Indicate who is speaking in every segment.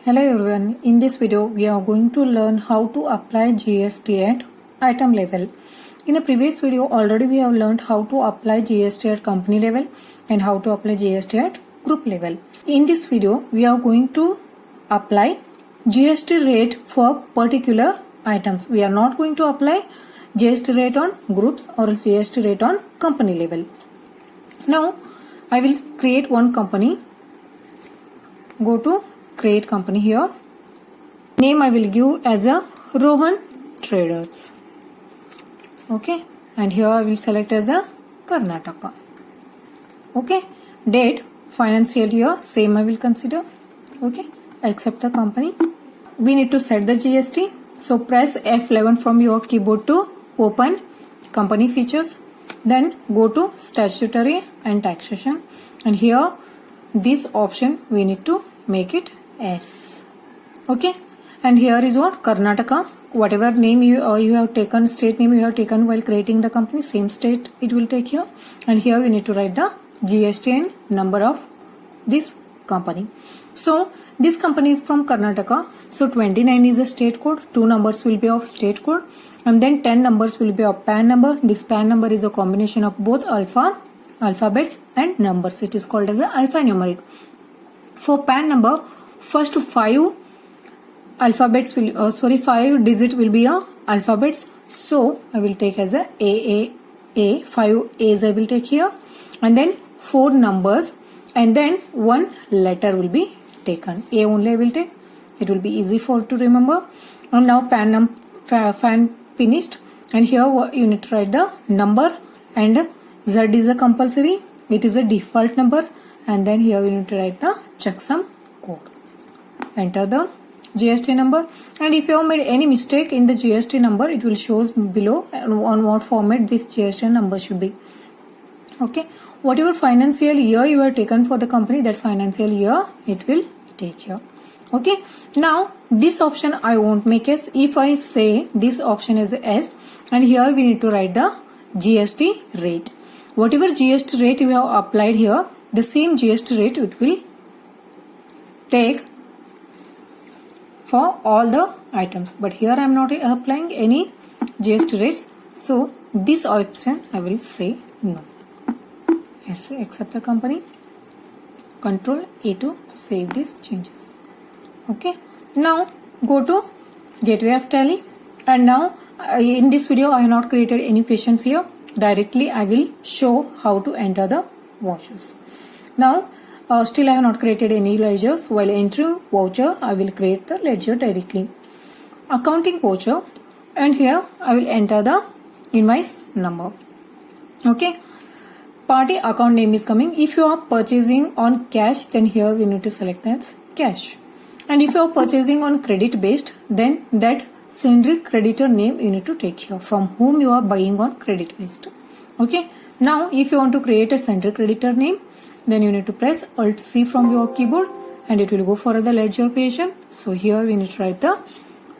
Speaker 1: Hello everyone, in this video we are going to learn how to apply GST at item level. In a previous video already we have learned how to apply GST at company level and how to apply GST at group level. In this video we are going to apply GST rate for particular items. We are not going to apply GST rate on groups or GST rate on company level. Now I will create one company. Go to create company here. Name I will give as a Rohan Traders. Okay, and here I will select as a Karnataka. Okay, date financial year same I will consider. Okay, accept the company. We need to set the GST. So press F11 from your keyboard to open company features. Then go to statutory and taxation, and here this option we need to make it S. Okay, and here is what Karnataka. Whatever name you have taken, state name you have taken while creating the company, same state it will take here. And here we need to write the GST and number of this company. So this company is from Karnataka. So 29 is the state code. 2 numbers will be of state code, and then 10 numbers will be of PAN number. This PAN number is a combination of both alphabets and numbers. It is called as a alphanumeric. For PAN number, first 5 alphabets will 5 digit will be a alphabets. So I will take as a A 5 A's I will take here, and then 4 numbers, and then 1 letter will be taken. A only I will take. It will be easy for to remember. And now PAN finished, and here you need to write the number, and Z is a compulsory. It is a default number, and then here you need to write the checksum code. Enter the GST number, and if you have made any mistake in the GST number, it will shows below on what format this GST number should be. Okay, whatever financial year you have taken for the company, that financial year it will take here. Okay, now this option I won't make S. If I say this option is S, and here we need to write the GST rate. Whatever GST rate you have applied here, the same GST rate it will take for all the items. But here I am not applying any GST rates, so this option I will say no. Yes, accept the company. Control A to save these changes. Okay, now go to Gateway of Tally, and now in this video I have not created any questions here. Directly I will show how to enter the vouchers. Now still I have not created any ledgers. While entering voucher I will create the ledger directly. Accounting voucher, and here I will enter the invoice number. Okay, party account name is coming. If you are purchasing on cash, then here we need to select as cash. And if you are purchasing on credit based, then that sundry creditor name you need to take here, from whom you are buying on credit based. Okay, now if you want to create a sundry creditor name, then you need to press Alt C from your keyboard, and it will go for the ledger creation. So here we need to write the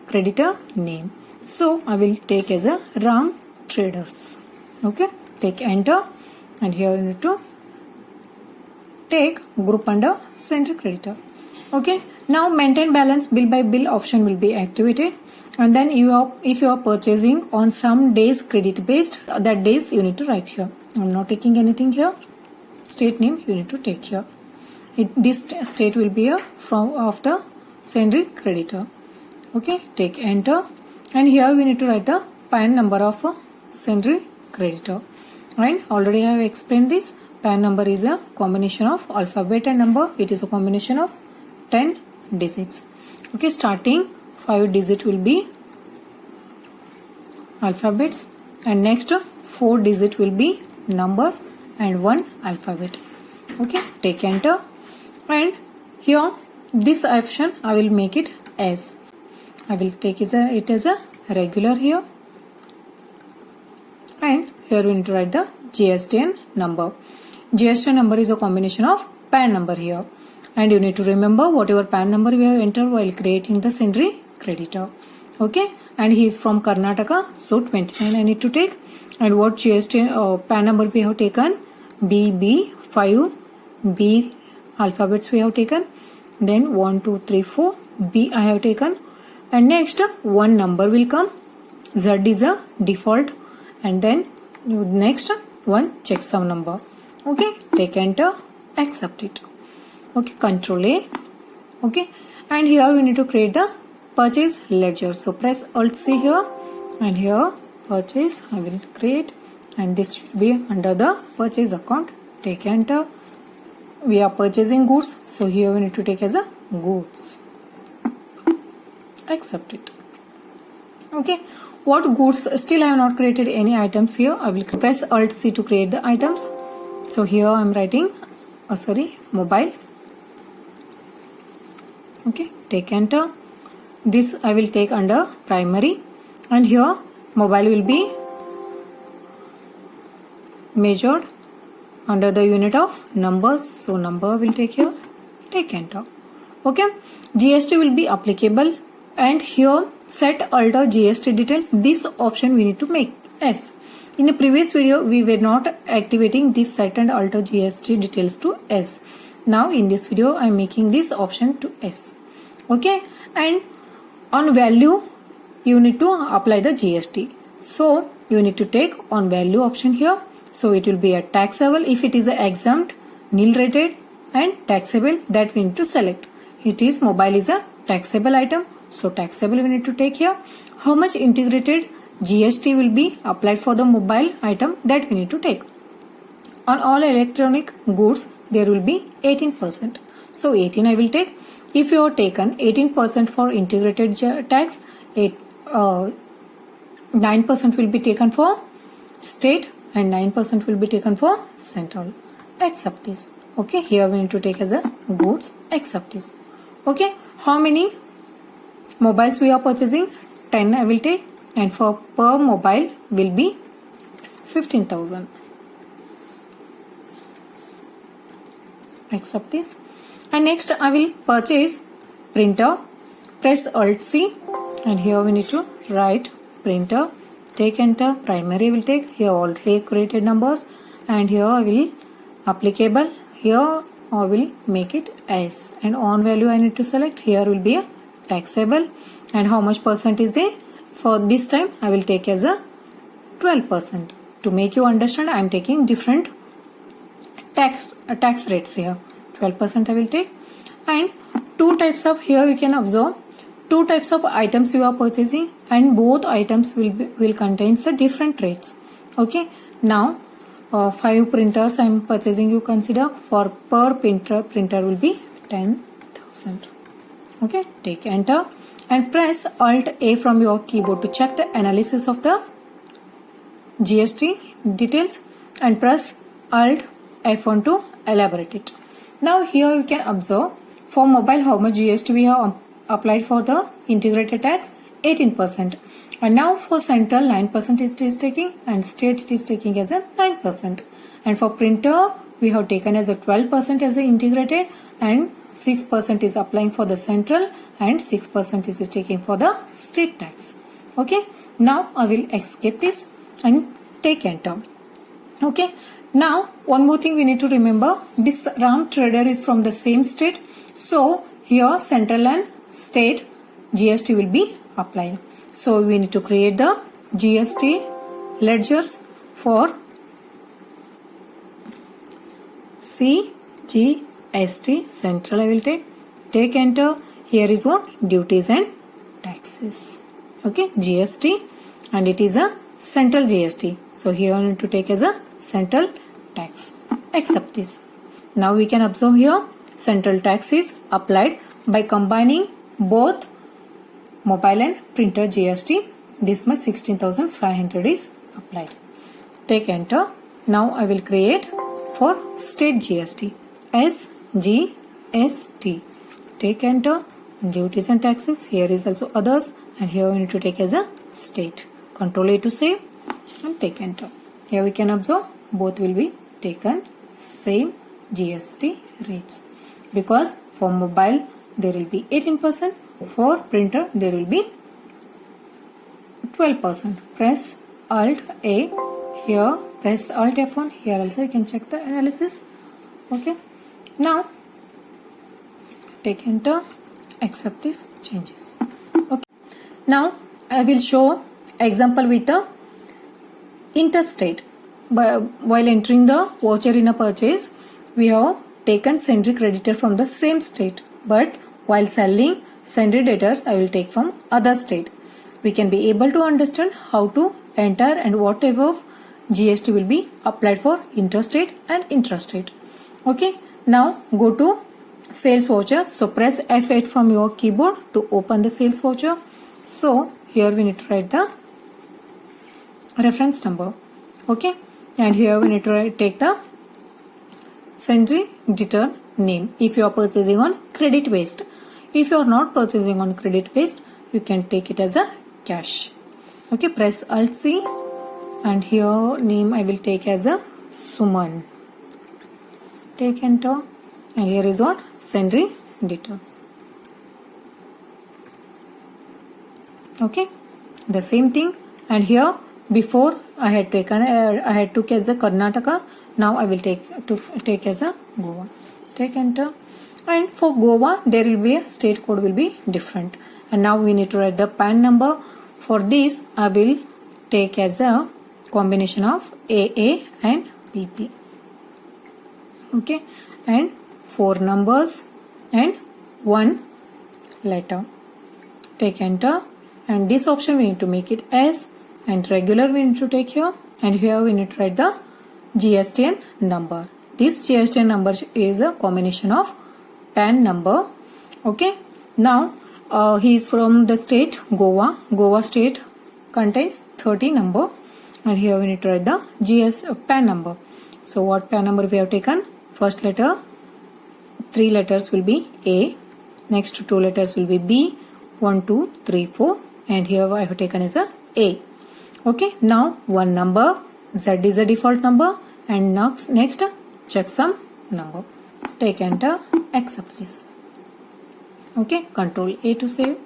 Speaker 1: creditor name. So I will take as a Ram Traders. Okay, take enter, and here you need to take group under sundry creditor. Okay, now maintain balance bill by bill option will be activated, and then if you are purchasing on some days credit based, that days you need to write here. I am not taking anything here. State name you need to take here. This state will be of the sundry creditor. Okay, take enter, and here we need to write the PAN number of a sundry creditor. And already I have explained this. PAN number is a combination of alphabet and number. It is a combination of 10 digits. Okay, starting 5 digit will be alphabets, and next 4 digit will be numbers, and 1 alphabet. Okay, take enter, and here this option I will make it as I will take it as a regular here, and here we need to write the GSTN number. GSTN number is a combination of PAN number here, and you need to remember whatever PAN number we have entered while creating the sundry creditor. Okay, and he is from Karnataka, so 29 I need to take, and what GST PAN number we have taken, BB5 B alphabets we have taken, then 1 2 3 4 B I have taken, and next one number will come. Z is a default, and then next one checksum number. Okay, take enter, accept it. Okay, Control A. Okay, and here we need to create the purchase ledger. So press Alt C here, and here purchase I will create, and this should be under the purchase account. Take enter. We are purchasing goods, so here we need to take as a goods. Accept it. Okay, what goods? Still I have not created any items here. I will press Alt C to create the items. So here I am writing mobile. Okay, take enter. This I will take under primary, and here mobile will be measured under the unit of numbers. So number will take here. Take enter. Okay, GST will be applicable, and here set alter GST details. This option we need to make S. In the previous video we were not activating this set and alter GST details to S. Now in this video I am making this option to S. Okay, and on value you need to apply the GST. So you need to take on value option here. So it will be a taxable if it is a exempt, nil rated, and taxable, that we need to select. It is mobile is a taxable item, so taxable we need to take here. How much integrated GST will be applied for the mobile item, that we need to take. On all electronic goods there will be 18%. So 18 I will take. If you have taken 18% for integrated tax, 9% will be taken for state and 9% will be taken for central. Accept this. Okay, here we need to take as a goods. Accept this. Okay, how many mobiles we are purchasing? 10 I will take, and for per mobile will be 15,000. Accept this. And next I will purchase printer. Press Alt C, and here we need to write printer. Take enter. Primary will take. Here already created numbers, and here I will applicable. Here I will make it S, and on value I need to select. Here will be a taxable, and how much percent is there? For this time I will take as a 12%. To make you understand, I am taking different tax rates here. 12% I will take, and two types of, here you can observe two types of items you are purchasing, and both items will contains the different rates. Okay, now 5 printers I am purchasing. You consider for per printer will be 10,000. Okay, take enter and press Alt A from your keyboard to check the analysis of the GST details, and press Alt F1 to elaborate it. Now here you can observe for mobile how much GST we have applied for the integrated tax, 18%, and now for central 9% it is taking, and state it is taking as a 9%, and for printer we have taken as a 12% as a integrated, and 6% is applying for the central, and 6% is taking for the state tax. Okay, now I will escape this and take enter. Okay, now one more thing we need to remember, this Ram Trader is from the same state, so here central and state GST will be applied. So we need to create the GST ledgers for CGST central. I will take enter. Here is what? Duties and taxes. Okay, GST, and it is a central GST. So here I need to take as a central tax. Accept this. Now we can observe here central tax is applied by combining both mobile and printer GST. This much 16,500 is applied. Take enter. Now I will create for state GST SGST. Take enter. Duties and taxes. Here is also others, and here we need to take as a state. Control A to save and take enter. Here we can observe both will be taken same GST rates, because for mobile there will be 18%, for printer there will be 12%. Press Alt A here, press Alt F1. Here also you can check the analysis. Okay, now take enter accept these changes. Okay. Now I will show example with the interstate. While entering the voucher in a purchase, we have taken sundry creditor from the same state, but while selling sundry debtors, I will take from other state. We can be able to understand how to enter and what type of GST will be applied for interstate and intrastate. Okay, now go to sales voucher. So press F8 from your keyboard to open the sales voucher. So here we need to write the reference number. Okay, and here we need to take the sundry debtor name if you are purchasing on credit based. If you are not purchasing on credit based, you can take it as a cash. Okay, press Alt C, and here name I will take as a Suman. Take enter, and here is what? Sundry debtors. Okay, the same thing. And here before I had taken took as a Karnataka. Now I will take as a Goa. Take enter, and for Goa there will be a state code will be different. And now we need to write the PAN number. For this I will take as a combination of AA and PP. Okay, and 4 numbers and 1 letter. Take enter, and this option we need to make it as, and regular we need to take here, and here we need to write the GSTN number. This GSTN number is a combination of PAN number. Okay, now he is from the state Goa. Goa state contains 30 number, and here we need to write the PAN number. So what PAN number we have taken? First letter, 3 letters will be A, next 2 letters will be B, 1, 2, 3, 4, and here I have taken as a A. Okay, now one number, Z is a default number, and next checksum number. Take enter, accept this. Okay, Control A to save.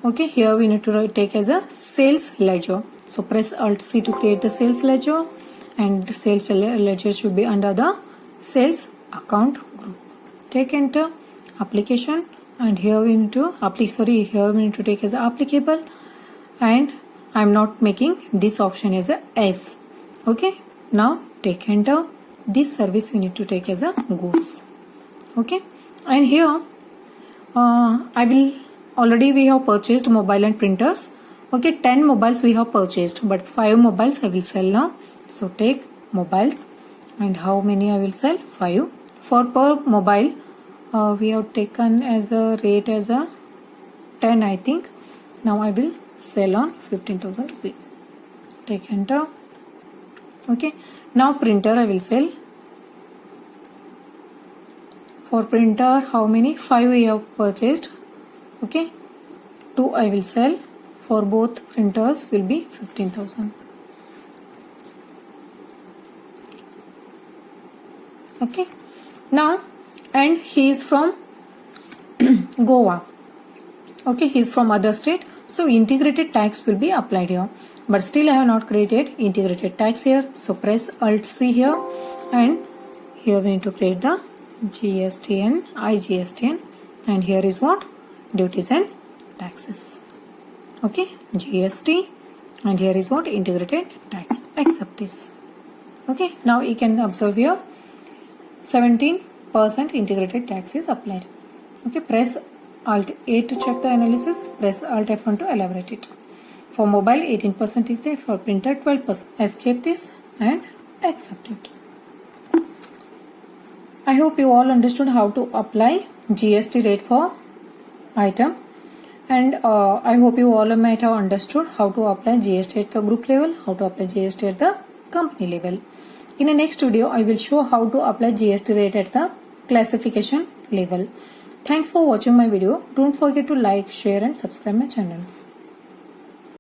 Speaker 1: Okay, here we need to take as a sales ledger. So press Alt C to create the sales ledger, and the sales ledger should be under the sales account group. Take enter, application, and here we need to here we need to take as applicable, and I am not making this option as a S. Okay, now take enter. This service we need to take as a goods. Okay, and here we have purchased mobile and printers. Okay, 10 mobiles we have purchased, but 5 mobiles I will sell now. So take mobiles, and how many I will sell? 5. For per mobile we have taken as a rate as a 10, I think. Now I will sell on 15,000 rupees. Take enter. Okay, now printer I will sell. For printer, how many? 5 we have purchased. Okay, 2 I will sell. For both printers will be 15,000. Okay, now, and he is from Goa. Okay, he is from other state, so integrated tax will be applied here, but still I have not created integrated tax here. So press Alt C here, and here we need to create the GSTN, IGSTN, and here is what? Duties and taxes. Okay, GST, and here is what? Integrated tax. Accept this. Okay, now you can observe here 17% integrated tax is applied. Okay, press Alt A to check the analysis, press Alt F1 to elaborate it. For mobile 18% is there, for printer 12%. Escape this and accept it. I hope you all understood how to apply GST rate for item, and I hope you all might have understood how to apply GST at the group level, how to apply GST at the company level. In the next video, I will show how to apply GST rate at the classification level. Thanks for watching my video. Don't forget to like, share and subscribe my channel.